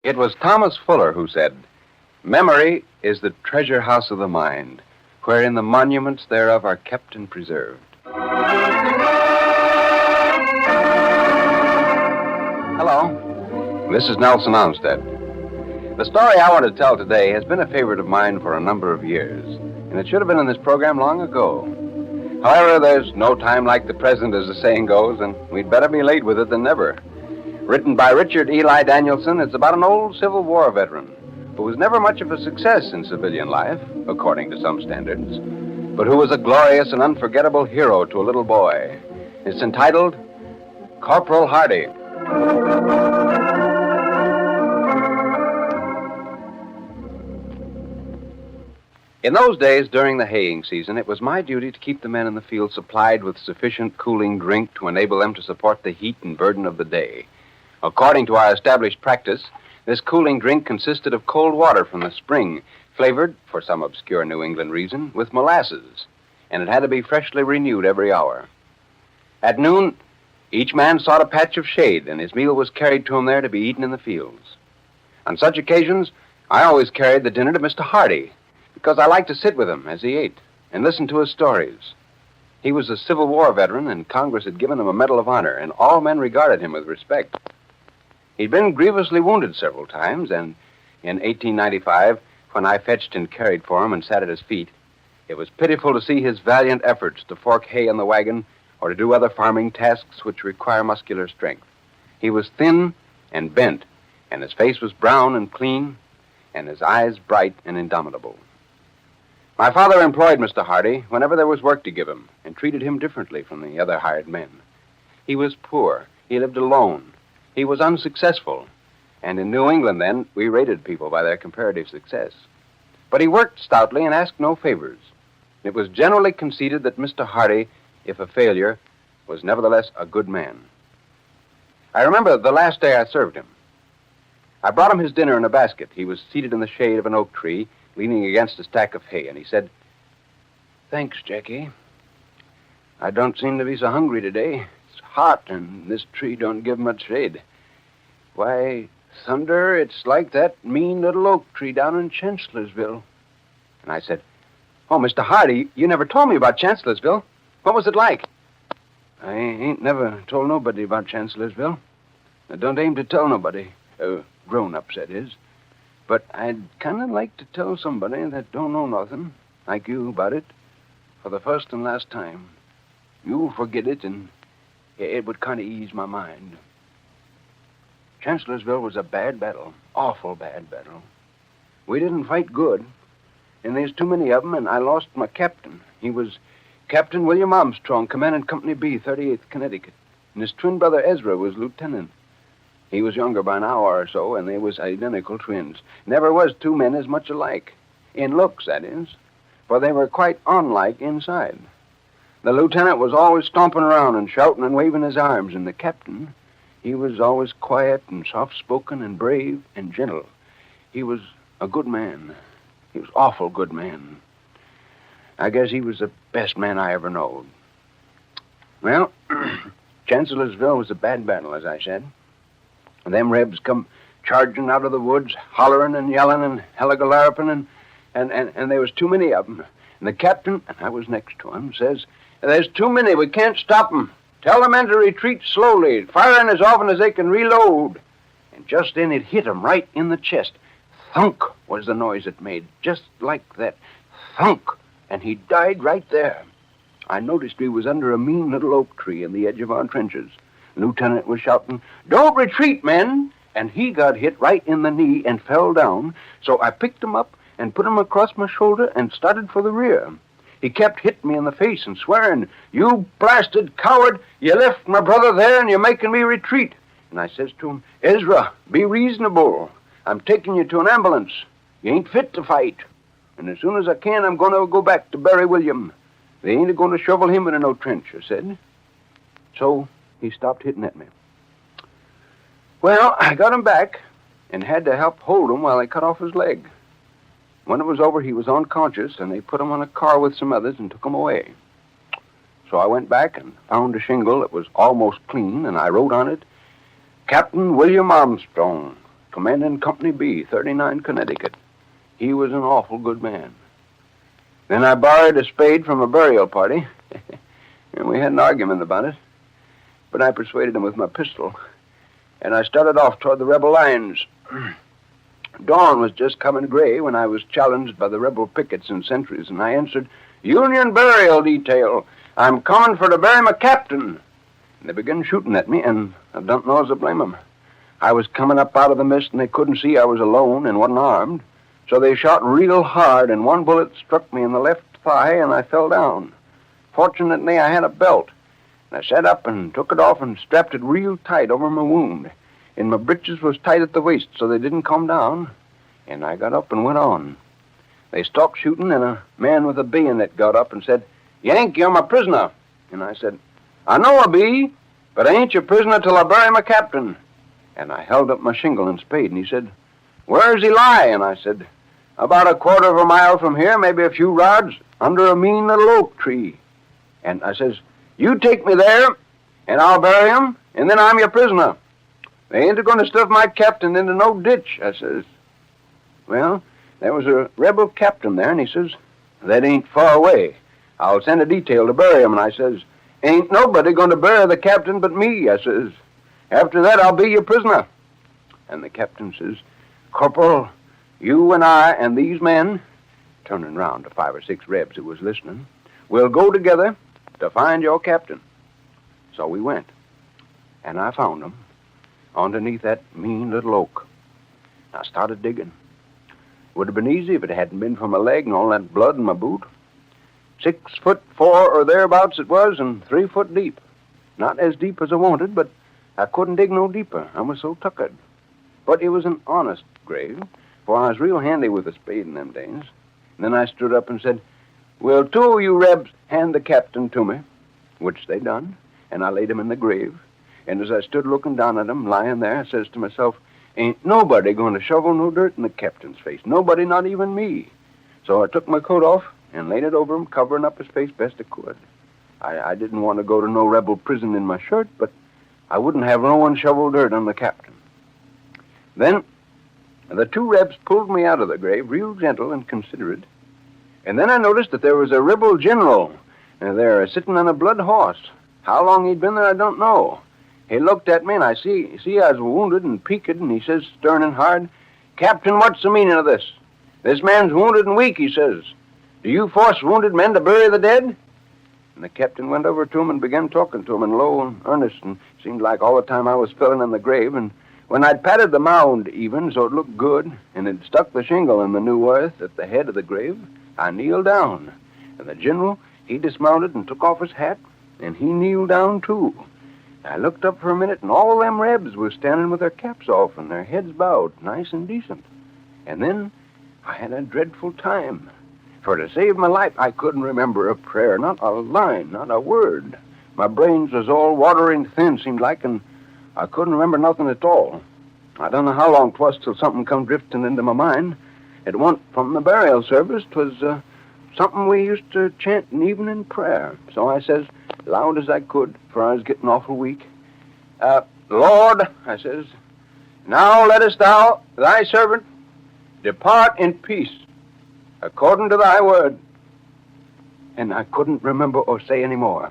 It was Thomas Fuller who said, "Memory is the treasure house of the mind, wherein the monuments thereof are kept and preserved." Hello, this is Nelson Olmsted. The story I want to tell today has been a favorite of mine for a number of years, and it should have been in this program long ago. However, there's no time like the present, as the saying goes, and we'd better be late with it than never. Written by Richard Eli Danielson, it's about an old Civil War veteran who was never much of a success in civilian life, according to some standards, but who was a glorious and unforgettable hero to a little boy. It's entitled Corporal Hardy. In those days, during the haying season, it was my duty to keep the men in the field supplied with sufficient cooling drink to enable them to support the heat and burden of the day. According to our established practice, this cooling drink consisted of cold water from the spring, flavored, for some obscure New England reason, with molasses, and it had to be freshly renewed every hour. At noon, each man sought a patch of shade, and his meal was carried to him there to be eaten in the fields. On such occasions, I always carried the dinner to Mr. Hardy, because I liked to sit with him as he ate and listen to his stories. He was a Civil War veteran, and Congress had given him a Medal of Honor, and all men regarded him with respect. He'd been grievously wounded several times, and in 1895, when I fetched and carried for him and sat at his feet, it was pitiful to see his valiant efforts to fork hay in the wagon or to do other farming tasks which require muscular strength. He was thin and bent, and his face was brown and clean, and his eyes bright and indomitable. My father employed Mr. Hardy whenever there was work to give him and treated him differently from the other hired men. He was poor. He lived alone. He was unsuccessful, and in New England then, we rated people by their comparative success. But he worked stoutly and asked no favors. It was generally conceded that Mr. Hardy, if a failure, was nevertheless a good man. I remember the last day I served him. I brought him his dinner in a basket. He was seated in the shade of an oak tree, leaning against a stack of hay, and he said, "Thanks, Jackie. I don't seem to be so hungry today. It's hot, and this tree don't give much shade. Why, thunder, it's like that mean little oak tree down in Chancellorsville." And I said, "Oh, Mr. Hardy, you never told me about Chancellorsville. What was it like?" "I ain't never told nobody about Chancellorsville. I don't aim to tell nobody. Grown-ups, that is. But I'd kind of like to tell somebody that don't know nothing, like you, about it, for the first and last time. You'll forget it, and it would kind of ease my mind. Chancellorsville was a bad battle, awful bad battle. We didn't fight good, and there's too many of them, and I lost my captain. He was Captain William Armstrong, commanding Company B, 38th Connecticut, and his twin brother Ezra was lieutenant. He was younger by an hour or so, and they was identical twins. Never was two men as much alike. In looks, that is. For they were quite unlike inside. The lieutenant was always stomping around and shouting and waving his arms, and the captain, he was always quiet and soft-spoken and brave and gentle. He was a good man. He was awful good man. I guess he was the best man I ever knowed. Well, Chancellorsville was a bad battle, as I said. Them Rebs come charging out of the woods, hollering and yelling and hella-galarping, and there was too many of them. And the captain, and I was next to him, says, "There's too many. We can't stop them. Tell the men to retreat slowly, firing as often as they can reload." And just then it hit him right in the chest. Thunk was the noise it made, just like that. Thunk, and he died right there. I noticed we was under a mean little oak tree in the edge of our trenches. The lieutenant was shouting, "Don't retreat, men!" And he got hit right in the knee and fell down, so I picked him up and put him across my shoulder and started for the rear. He kept hitting me in the face and swearing, "You blasted coward! You left my brother there and you're making me retreat." And I says to him, "Ezra, be reasonable. I'm taking you to an ambulance. You ain't fit to fight. And as soon as I can, I'm going to go back to bury William. They ain't going to shovel him into no trench," I said. So he stopped hitting at me. Well, I got him back and had to help hold him while they cut off his leg. When it was over, he was unconscious, and they put him on a car with some others and took him away. So I went back and found a shingle that was almost clean, and I wrote on it, "Captain William Armstrong, commanding Company B, 39 Connecticut. He was an awful good man. Then I borrowed a spade from a burial party, and we had an argument about it. But I persuaded him with my pistol, and I started off toward the rebel lines. Dawn was just coming gray when I was challenged by the rebel pickets and sentries, and I answered, "Union burial detail. I'm coming for to bury my captain." And they began shooting at me, and I don't know as I blame them. I was coming up out of the mist, and they couldn't see I was alone and wasn't armed. So they shot real hard, and one bullet struck me in the left thigh, and I fell down. Fortunately, I had a belt. And I sat up and took it off and strapped it real tight over my wound. And my breeches was tight at the waist, so they didn't come down. And I got up and went on. They stopped shooting, and a man with a bayonet got up and said, "Yank, you're my prisoner." And I said, "I know I be, but I ain't your prisoner till I bury my captain." And I held up my shingle and spade, and he said, "Where's he lie?" And I said, "About a quarter of a mile from here, maybe a few rods, under a mean little oak tree." And I says, "You take me there, and I'll bury him, and then I'm your prisoner. They ain't going to stuff my captain into no ditch," I says. Well, there was a rebel captain there, and he says, "That ain't far away. I'll send a detail to bury him." And I says, "Ain't nobody going to bury the captain but me," I says. "After that, I'll be your prisoner." And the captain says, "Corporal, you and I and these men," turning round to 5 or 6 Rebs who was listening, "will go together to find your captain." So we went, and I found him underneath that mean little oak. I started digging. Would have been easy if it hadn't been for my leg and all that blood in my boot. 6'4" or thereabouts it was, and 3 foot deep. Not as deep as I wanted, but I couldn't dig no deeper. I was so tuckered. But it was an honest grave, for I was real handy with a spade in them days. And then I stood up and said, "Will 2 of you Rebs hand the captain to me?" Which they done, and I laid him in the grave. And as I stood looking down at him, lying there, I says to myself, "Ain't nobody going to shovel no dirt in the captain's face. Nobody, not even me." So I took my coat off and laid it over him, covering up his face best I could. I didn't want to go to no rebel prison in my shirt, but I wouldn't have no one shovel dirt on the captain. Then the 2 Rebs pulled me out of the grave, real gentle and considerate. And then I noticed that there was a rebel general there sitting on a blood horse. How long he'd been there, I don't know. He looked at me, and I see I was wounded and peaked, and he says, stern and hard, "Captain, what's the meaning of this? This man's wounded and weak," he says. "Do you force wounded men to bury the dead?" And the captain went over to him and began talking to him in low and earnest, and seemed like all the time I was filling in the grave. And when I'd patted the mound even so it looked good, and had stuck the shingle in the new earth at the head of the grave, I kneeled down. And the general, he dismounted and took off his hat, and he kneeled down too. I looked up for a minute, and all them Rebs was standing with their caps off and their heads bowed, nice and decent. And then I had a dreadful time. For to save my life, I couldn't remember a prayer, not a line, not a word. My brains was all watering thin, seemed like, and I couldn't remember nothing at all. I don't know how long 'twas till something come drifting into my mind. It went from the burial service. 'Twas something we used to chant in evening prayer. So I says, loud as I could, for I was getting awful weak, "Lord," I says, "now lettest thou, thy servant, depart in peace, according to thy word." And I couldn't remember or say any more.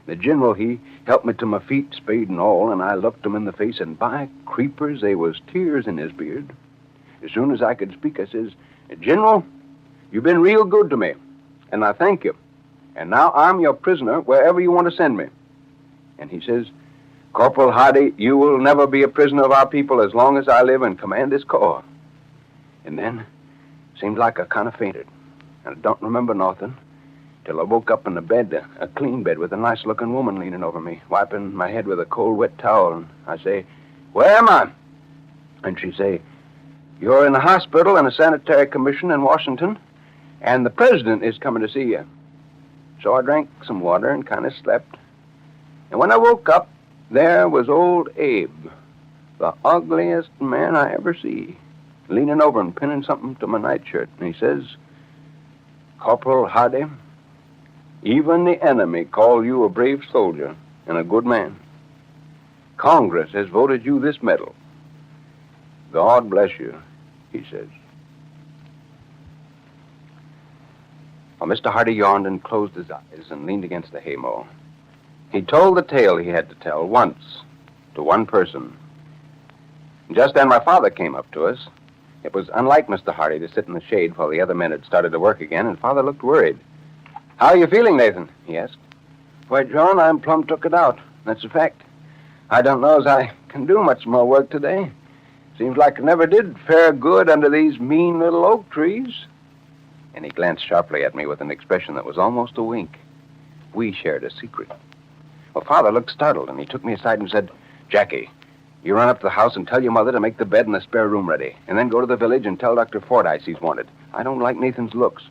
The general, he helped me to my feet, spade and all, and I looked him in the face, and by creepers, there was tears in his beard. As soon as I could speak, I says, "General, you've been real good to me, and I thank you. And now I'm your prisoner wherever you want to send me." And he says, "Corporal Hardy, you will never be a prisoner of our people as long as I live and command this corps." And then, seemed like I kind of fainted. And I don't remember nothing till I woke up in the bed, a clean bed with a nice-looking woman leaning over me, wiping my head with a cold, wet towel. And I say, "Where am I?" And she say, "You're in the hospital in a sanitary commission in Washington, and the president is coming to see you." So I drank some water and kind of slept. And when I woke up, there was old Abe, the ugliest man I ever see, leaning over and pinning something to my nightshirt. And he says, "Corporal Hardy, even the enemy call you a brave soldier and a good man. Congress has voted you this medal. God bless you, he says. Well, Mr. Hardy yawned and closed his eyes and leaned against the haymow. He told the tale he had to tell once, to one person. Just then my father came up to us. It was unlike Mr. Hardy to sit in the shade while the other men had started to work again, and Father looked worried. "How are you feeling, Nathan?" he asked. "Why, John, I'm plumb took it out. That's a fact. I don't know as I can do much more work today. Seems like I never did fare good under these mean little oak trees." And he glanced sharply at me with an expression that was almost a wink. We shared a secret. Well, Father looked startled, and he took me aside and said, "Jackie, you run up to the house and tell your mother to make the bed in the spare room ready, and then go to the village and tell Dr. Fordyce he's wanted. I don't like Nathan's looks."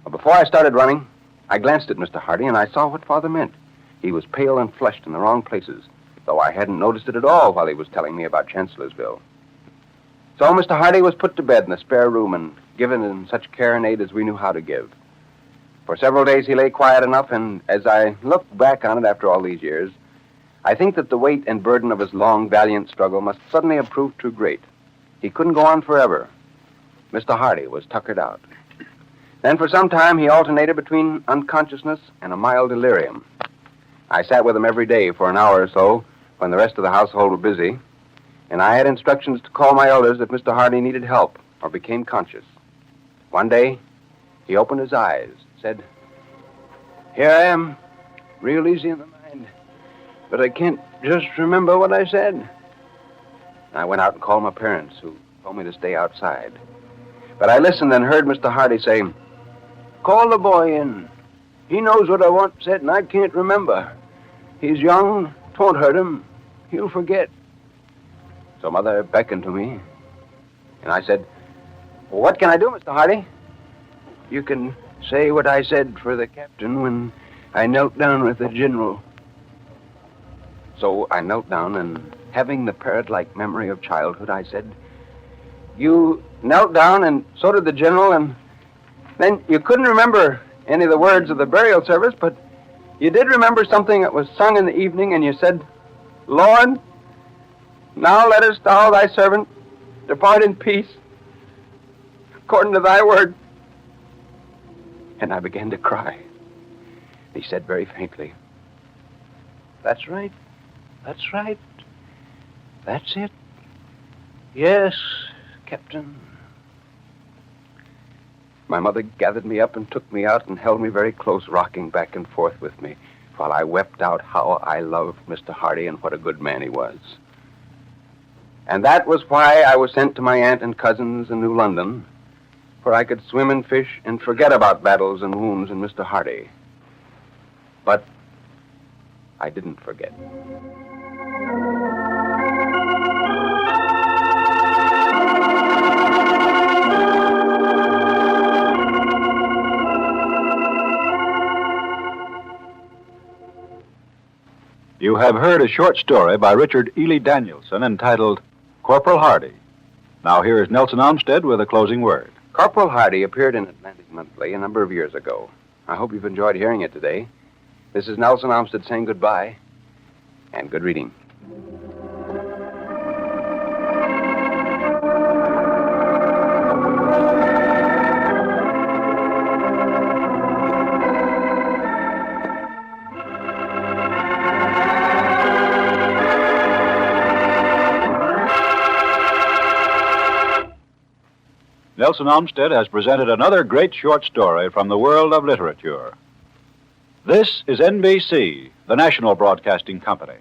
Well, before I started running, I glanced at Mr. Hardy, and I saw what Father meant. He was pale and flushed in the wrong places, though I hadn't noticed it at all while he was telling me about Chancellorsville. So Mr. Hardy was put to bed in the spare room and given in such care and aid as we knew how to give. For several days he lay quiet enough, and as I look back on it after all these years, I think that the weight and burden of his long, valiant struggle must suddenly have proved too great. He couldn't go on forever. Mr. Hardy was tuckered out. Then for some time he alternated between unconsciousness and a mild delirium. I sat with him every day for an hour or so when the rest of the household were busy, and I had instructions to call my elders if Mr. Hardy needed help or became conscious. One day, he opened his eyes, said, "Here I am, real easy in the mind, but I can't just remember what I said." I went out and called my parents, who told me to stay outside. But I listened and heard Mr. Hardy say, "Call the boy in. He knows what I want said, and I can't remember. He's young, 'twon't hurt him. He'll forget." So Mother beckoned to me, and I said, "Well, what can I do, Mr. Hardy?" "You can say what I said for the captain when I knelt down with the general." So I knelt down, and having the parrot-like memory of childhood, I said, "You knelt down, and so did the general, and then you couldn't remember any of the words of the burial service, but you did remember something that was sung in the evening, and you said, 'Lord, now lettest thou thy servant depart in peace, according to thy word.'" And I began to cry. He said very faintly, "That's right. That's right. That's it. Yes, Captain." My mother gathered me up and took me out and held me very close, rocking back and forth with me, while I wept out how I loved Mr. Hardy and what a good man he was. And that was why I was sent to my aunt and cousins in New London, where I could swim and fish and forget about battles and wounds and Mr. Hardy. But I didn't forget. You have heard a short story by Richard Ely Danielson entitled Corporal Hardy. Now here is Nelson Olmsted with a closing word. Corporal Hardy appeared in Atlantic Monthly a number of years ago. I hope you've enjoyed hearing it today. This is Nelson Olmsted saying goodbye, and good reading. Nelson Olmsted has presented another great short story from the world of literature. This is NBC, the national broadcasting company.